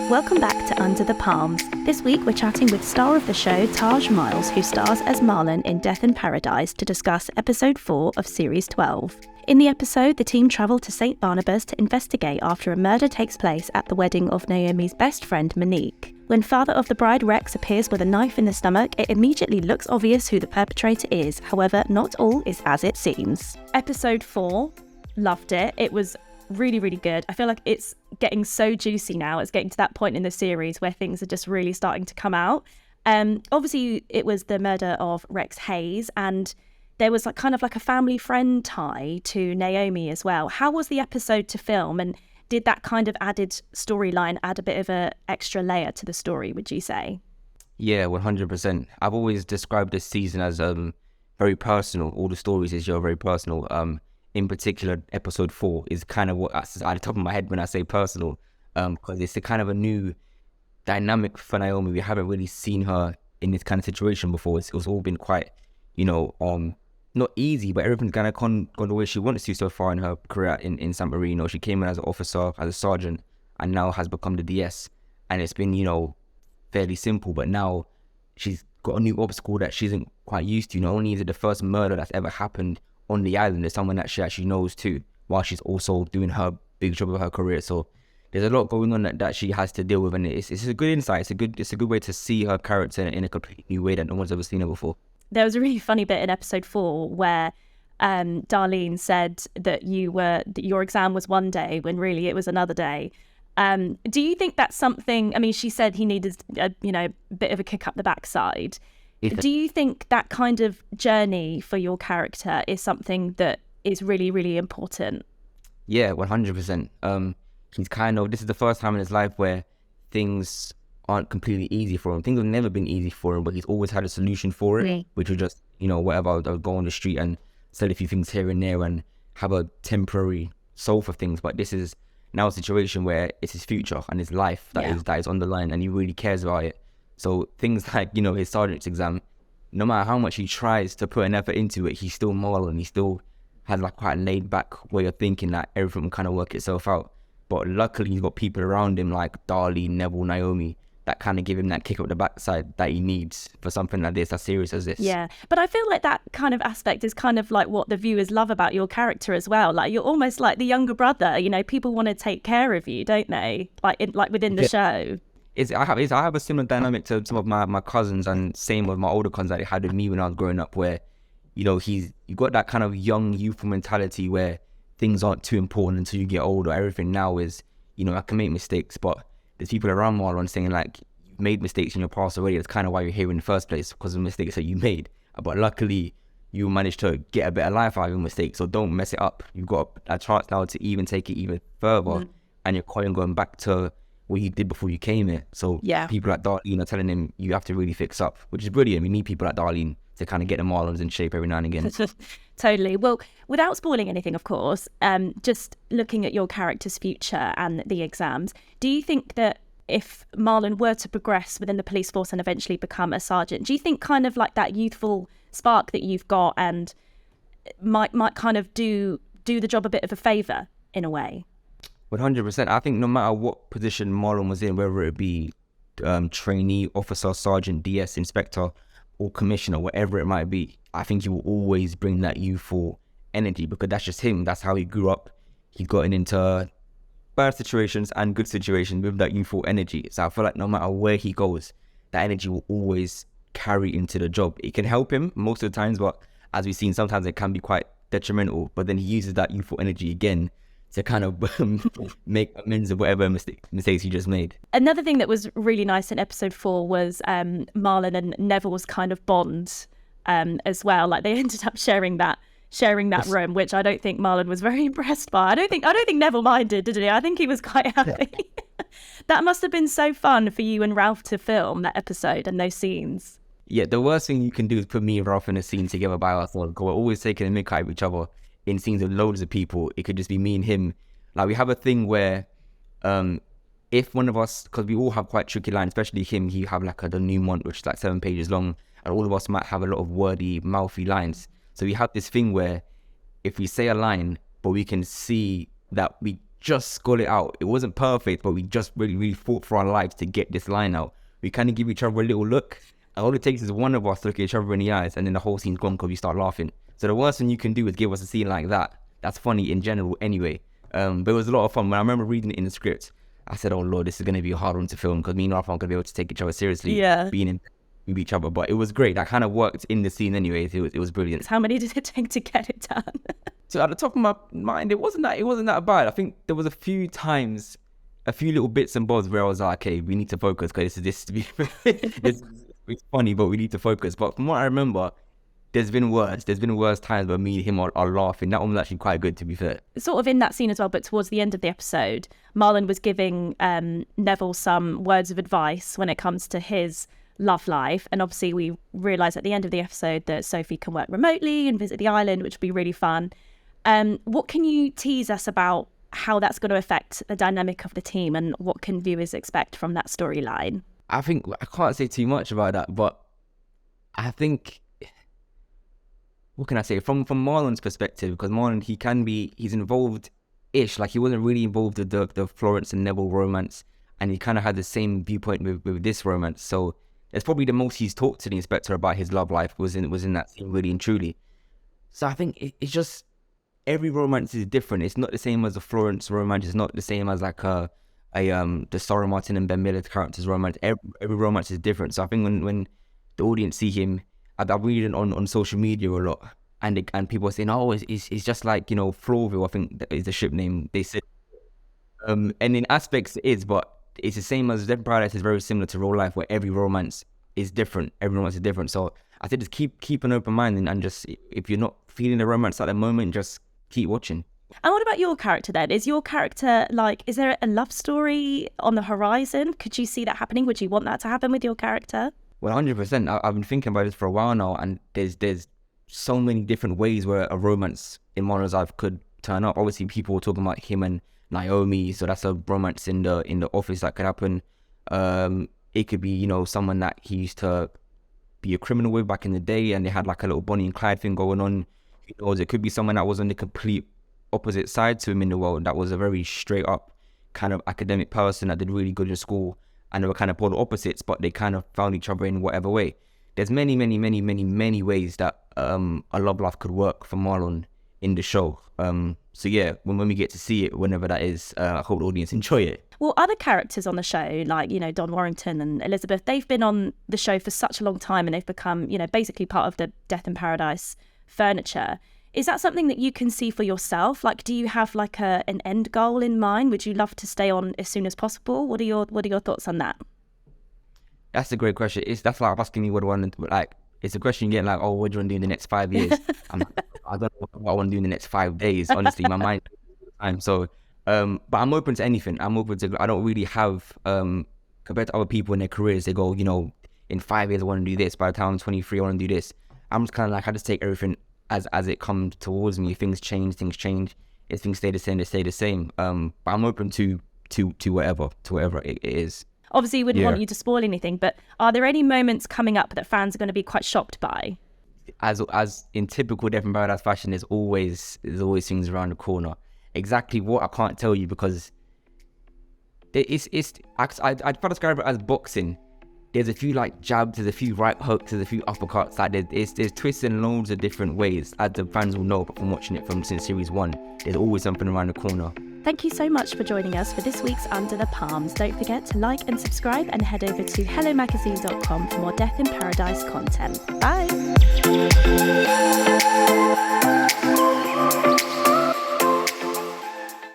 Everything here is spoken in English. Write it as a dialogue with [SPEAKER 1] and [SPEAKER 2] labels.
[SPEAKER 1] Welcome back to Under the Palms. This week we're chatting with star of the show, Tahj Miles, who stars as Marlon in Death in Paradise, to discuss episode 4 of series 12. In the episode, the team travel to St. Barnabas to investigate after a murder takes place at the wedding of Naomi's best friend, Monique. When father of the bride, Rex, appears with a knife in the stomach, it immediately looks obvious who the perpetrator is. However, not all is as it seems. Episode 4, loved it. It was really, really good. I feel like it's getting so juicy now. It's getting to that point in the series where things are just really starting to come out. Obviously, it was the murder of Rex Hayes, and there was kind of like a family friend tie to Naomi as well. How was the episode to film, and did that kind of added storyline add a bit of an extra layer to the story, would you say?
[SPEAKER 2] Yeah, 100%. I've always described this season as very personal. All the stories this year are very personal. In particular, episode 4 is kind of what's at the top of my head when I say personal, because it's a kind of a new dynamic for Naomi. We haven't really seen her in this kind of situation before. It's all been quite, not easy, but everything's kind of gone the way she wants to so far in her career in San Marino. She came in as an officer, as a sergeant, and now has become the DS. And it's been, fairly simple, but now she's got a new obstacle that she isn't quite used to. Not only is it the first murder that's ever happened on the island, there's someone that she actually knows too, while she's also doing her big job of her career. So there's a lot going on that she has to deal with, and it's a good insight. It's a good way to see her character in a completely new way that no one's ever seen her before.
[SPEAKER 1] There was a really funny bit in episode 4 where Darlene said that your exam was one day when really it was another day. Do you think that's something? I mean, she said he needed a bit of a kick up the backside. Do you think that kind of journey for your character is something that is really, really important?
[SPEAKER 2] Yeah, 100%. He's this is the first time in his life where things aren't completely easy for him. Things have never been easy for him, but he's always had a solution for it, which was just, whatever, I'll go on the street and sell a few things here and there and have a temporary solve for things. But this is now a situation where it's his future and his life that is on the line, and he really cares about it. So things like, his sergeant's exam, no matter how much he tries to put an effort into it, he's still Marlon. He still has quite a laid back way of thinking that everything will kind of work itself out. But luckily he's got people around him like Darlene, Neville, Naomi, that kind of give him that kick up the backside that he needs for something like this, as serious as this.
[SPEAKER 1] Yeah, but I feel like that kind of aspect is kind of like what the viewers love about your character as well. Like, you're almost like the younger brother. People want to take care of you, don't they? Like within the show.
[SPEAKER 2] I have a similar dynamic to some of my cousins, and same with my older cousins that they had with me when I was growing up, where you got that kind of young youthful mentality where things aren't too important until you get older. Everything now is, I can make mistakes, but there's people around Marlon saying you've made mistakes in your past already. That's kind of why you're here in the first place, because of the mistakes that you made. But luckily you managed to get a better life out of your mistakes, so don't mess it up. You've got a chance now to even take it even further, and you're going back to what you did before you came here. So people like Darlene are telling him you have to really fix up, which is brilliant. We need people like Darlene to kind of get the Marlons in shape every now and again.
[SPEAKER 1] Totally. Well, without spoiling anything, of course, just looking at your character's future and the exams, do you think that if Marlon were to progress within the police force and eventually become a sergeant, do you think kind of like that youthful spark that you've got and might kind of do the job a bit of a favour in a way?
[SPEAKER 2] 100%. I think no matter what position Marlon was in, whether it be trainee, officer, sergeant, DS, inspector, or commissioner, whatever it might be, I think he will always bring that youthful energy, because that's just him. That's how he grew up. He's gotten into bad situations and good situations with that youthful energy. So I feel like no matter where he goes, that energy will always carry into the job. It can help him most of the times, but as we've seen, sometimes it can be quite detrimental. But then he uses that youthful energy again to kind of make amends of whatever mistakes he just made.
[SPEAKER 1] Another thing that was really nice in episode 4 was Marlon and Neville's kind of bond as well. Like, they ended up sharing that room, which I don't think Marlon was very impressed by. I don't think Neville minded, did he? I think he was quite happy. Yeah. That must have been so fun for you and Ralph to film that episode and those scenes.
[SPEAKER 2] Yeah, the worst thing you can do is put me and Ralph in a scene together by ourselves, because we're always taking a mick out of each other. In scenes with loads of people, it could just be me and him. Like, we have a thing where if one of us, because we all have quite tricky lines, especially him, he have the denouement, which is 7 pages long, and all of us might have a lot of wordy, mouthy lines. So we have this thing where if we say a line, but we can see that we just skull it out. It wasn't perfect, but we just really, really fought for our lives to get this line out. We kind of give each other a little look, and all it takes is one of us to look at each other in the eyes, and then the whole scene's gone because we start laughing. So the worst thing you can do is give us a scene like that. That's funny in general anyway. But it was a lot of fun. When I remember reading it in the script, I said, oh Lord, this is going to be a hard one to film because me and Arthur aren't going to be able to take each other seriously being in with each other. But it was great. That kind of worked in the scene anyways. It was brilliant.
[SPEAKER 1] How many did it take to get it done?
[SPEAKER 2] So at the top of my mind, it wasn't that bad. I think there was a few times, a few little bits and bobs where I was like, okay, we need to focus because this it's funny, but we need to focus. But from what I remember, there's been worse times where me and him are laughing. That one was actually quite good, to be fair.
[SPEAKER 1] Sort of in that scene as well, but towards the end of the episode, Marlon was giving Neville some words of advice when it comes to his love life. And obviously we realise at the end of the episode that Sophie can work remotely and visit the island, which would be really fun. What can you tease us about how that's going to affect the dynamic of the team and what can viewers expect from that storyline?
[SPEAKER 2] I think I can't say too much about that, but I think... what can I say? From Marlon's perspective, because Marlon, he's involved-ish. Like, he wasn't really involved with the Florence and Neville romance, and he kind of had the same viewpoint with this romance. So it's probably the most he's talked to the inspector about his love life was in that scene, really and truly. So I think it's just, every romance is different. It's not the same as the Florence romance. It's not the same as like the Sarah Martin and Ben Miller characters romance. Every romance is different. So I think when the audience see him, I read it on social media a lot, and people are saying, oh, it's just like, you know, Floorville, I think that is the ship name, they said. And in aspects it is, but it's the same as Death in Paradise is very similar to real life, where every romance is different. Every romance is different. So I said just keep an open mind, and just, if you're not feeling the romance at the moment, just keep watching.
[SPEAKER 1] And what about your character then? Is your character, like, is there a love story on the horizon? Could you see that happening? Would you want that to happen with your character?
[SPEAKER 2] Well, 100%. I've been thinking about this for a while now, and there's so many different ways where a romance in Marlon's life could turn up. Obviously, people were talking about him and Naomi, so that's a romance in the office that could happen. It could be, you know, someone that he used to be a criminal with back in the day, and they had like a little Bonnie and Clyde thing going on. You know, it could be someone that was on the complete opposite side to him in the world, that was a very straight up kind of academic person that did really good in school, and they were kind of polar opposites, but they kind of found each other in whatever way. There's many ways that a love life could work for Marlon in the show. So yeah, when we get to see it, whenever that is, I hope the audience enjoy it.
[SPEAKER 1] Well, other characters on the show, like, you know, Don Warrington and Elizabeth, they've been on the show for such a long time, and they've become, you know, basically part of the Death in Paradise furniture. Is that something that you can see for yourself? Like, do you have like an end goal in mind? Would you love to stay on as soon as possible? What are your thoughts on that?
[SPEAKER 2] That's a great question. That's like asking me what I want to, like, it's a question you get like, oh, what do you want to do in the next 5 years? I don't know what I want to do in the next 5 days, honestly. My mind time. So but I'm open to anything. I don't really have compared to other people in their careers, they go, you know, in 5 years I want to do this, by the time I'm 23 I want to do this. I'm just kind of like, I just take everything as it comes towards me. If things change. If things stay the same, they stay the same. But I'm open to whatever it is.
[SPEAKER 1] Obviously, you wouldn't want you to spoil anything, but are there any moments coming up that fans are going to be quite shocked by?
[SPEAKER 2] As in typical Death in Paradise fashion, there's always things around the corner. Exactly what, I can't tell you, because I'd probably describe it as boxing. There's a few like jabs, there's a few right hooks, there's a few uppercuts. Like there's twists in loads of different ways, as the fans will know. But from watching it since series 1, there's always something around the corner.
[SPEAKER 1] Thank you so much for joining us for this week's Under the Palms. Don't forget to like and subscribe, and head over to hellomagazine.com for more Death in Paradise content. Bye.